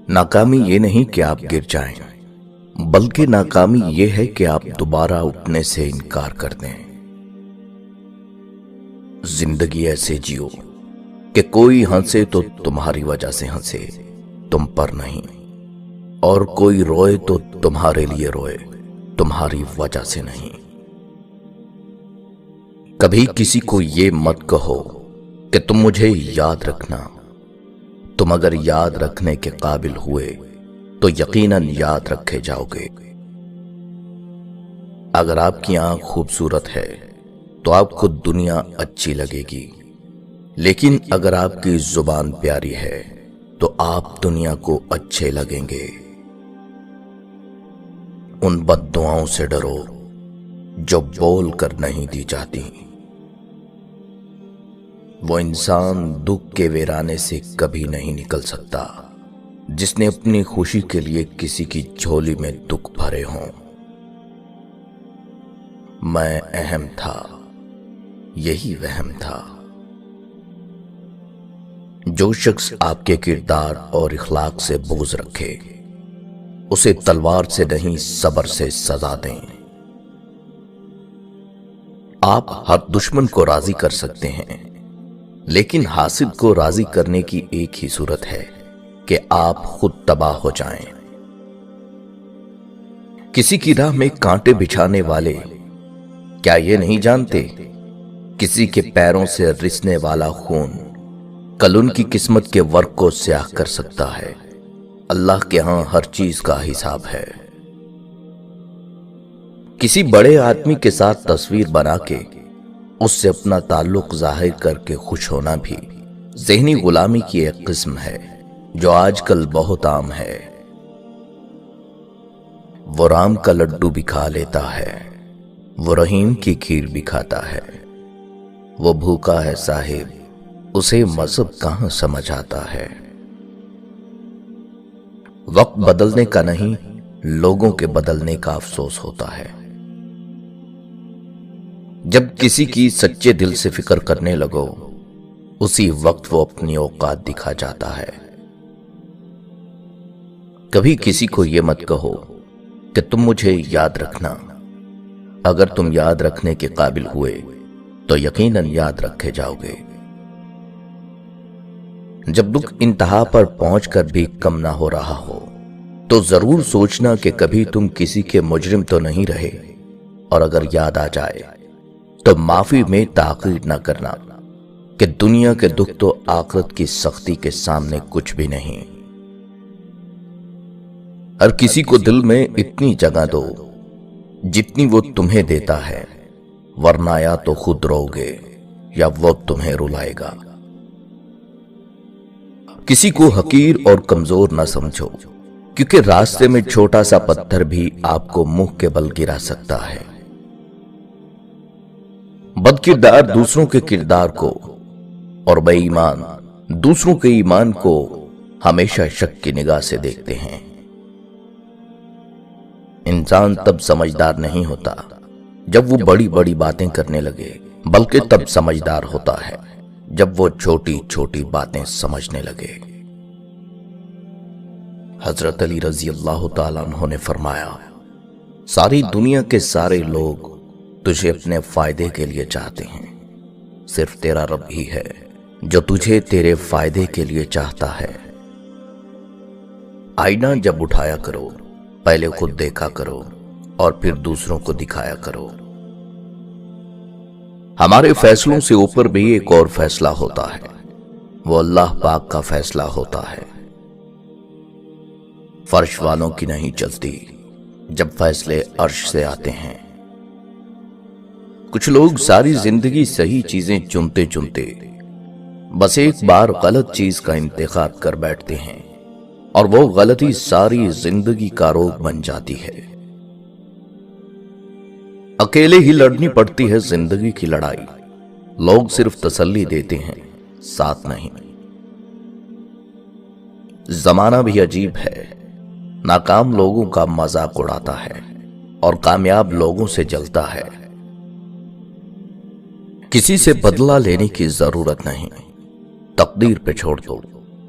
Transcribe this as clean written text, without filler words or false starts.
ناکامی یہ نہیں کہ آپ گر جائیں، بلکہ ناکامی یہ ہے کہ آپ دوبارہ اٹھنے سے انکار کر دیں۔ زندگی ایسے جیو کہ کوئی ہنسے تو تمہاری وجہ سے ہنسے، تم پر نہیں، اور کوئی روئے تو تمہارے لیے روئے، تمہاری وجہ سے نہیں۔ کبھی کسی کو یہ مت کہو کہ تم مجھے یاد رکھنا۔ تم اگر یاد رکھنے کے قابل ہوئے تو یقیناً یاد رکھے جاؤ گے۔ اگر آپ کی آنکھ خوبصورت ہے تو آپ کو دنیا اچھی لگے گی، لیکن اگر آپ کی زبان پیاری ہے تو آپ دنیا کو اچھے لگیں گے۔ ان بد دعاؤں سے ڈرو جو بول کر نہیں دی جاتی۔ وہ انسان دکھ کے ویرانے سے کبھی نہیں نکل سکتا جس نے اپنی خوشی کے لیے کسی کی جھولی میں دکھ بھرے ہوں۔ میں اہم تھا، یہی وہم تھا۔ جو شخص آپ کے کردار اور اخلاق سے بغض رکھے اسے تلوار سے نہیں صبر سے سزا دیں۔ آپ ہر دشمن کو راضی کر سکتے ہیں، لیکن حاسد کو راضی کرنے کی ایک ہی صورت ہے کہ آپ خود تباہ ہو جائیں۔ کسی کی راہ میں کانٹے بچھانے والے کیا یہ نہیں جانتے کسی کے پیروں سے رسنے والا خون کل ان کی قسمت کے ورق کو سیاہ کر سکتا ہے۔ اللہ کے ہاں ہر چیز کا حساب ہے۔ کسی بڑے آدمی کے ساتھ تصویر بنا کے اس سے اپنا تعلق ظاہر کر کے خوش ہونا بھی ذہنی غلامی کی ایک قسم ہے جو آج کل بہت عام ہے۔ وہ رام کا لڈو بھی کھا لیتا ہے، وہ رحیم کی کھیر بھی کھاتا ہے۔ وہ بھوکا ہے صاحب، اسے مذہب کہاں سمجھ آتا ہے۔ وقت بدلنے کا نہیں، لوگوں کے بدلنے کا افسوس ہوتا ہے۔ جب کسی کی سچے دل سے فکر کرنے لگو اسی وقت وہ اپنی اوقات دکھا جاتا ہے۔ کبھی کسی کو یہ مت کہو کہ تم مجھے یاد رکھنا۔ اگر تم یاد رکھنے کے قابل ہوئے تو یقیناً یاد رکھے جاؤ گے۔ جب دکھ انتہا پر پہنچ کر بھی کم نہ ہو رہا ہو تو ضرور سوچنا کہ کبھی تم کسی کے مجرم تو نہیں رہے، اور اگر یاد آ جائے تو معافی میں تاخیر نہ کرنا کہ دنیا کے دکھ تو آخرت کی سختی کے سامنے کچھ بھی نہیں۔ ہر کسی کو دل میں اتنی جگہ دو جتنی وہ تمہیں دیتا ہے، ورنہ یا تو خود رو گے یا وہ تمہیں رلائے گا۔ کسی کو حقیر اور کمزور نہ سمجھو، کیونکہ راستے میں چھوٹا سا پتھر بھی آپ کو منہ کے بل گرا سکتا ہے۔ بد کردار دوسروں کے کردار کو اور بے ایمان دوسروں کے ایمان کو ہمیشہ شک کی نگاہ سے دیکھتے ہیں۔ انسان تب سمجھدار نہیں ہوتا جب وہ بڑی بڑی باتیں کرنے لگے، بلکہ تب سمجھدار ہوتا ہے جب وہ چھوٹی چھوٹی باتیں سمجھنے لگے۔ حضرت علی رضی اللہ تعالیٰ عنہ نے فرمایا، ساری دنیا کے سارے لوگ تجھے اپنے فائدے کے لیے چاہتے ہیں، صرف تیرا رب ہی ہے جو تجھے تیرے فائدے کے لیے چاہتا ہے۔ آئینہ جب اٹھایا کرو پہلے خود دیکھا کرو اور پھر دوسروں کو دکھایا کرو۔ ہمارے فیصلوں سے اوپر بھی ایک اور فیصلہ ہوتا ہے، وہ اللہ پاک کا فیصلہ ہوتا ہے۔ فرش والوں کی نہیں چلتی جب فیصلے عرش سے آتے ہیں۔ کچھ لوگ ساری زندگی صحیح چیزیں چنتے چنتے بس ایک بار غلط چیز کا انتخاب کر بیٹھتے ہیں، اور وہ غلطی ساری زندگی کا روگ بن جاتی ہے۔ اکیلے ہی لڑنی پڑتی ہے زندگی کی لڑائی، لوگ صرف تسلی دیتے ہیں، ساتھ نہیں۔ زمانہ بھی عجیب ہے، ناکام لوگوں کا مذاق اڑاتا ہے اور کامیاب لوگوں سے جلتا ہے۔ کسی سے بدلہ لینے کی ضرورت نہیں، تقدیر پہ چھوڑ دو،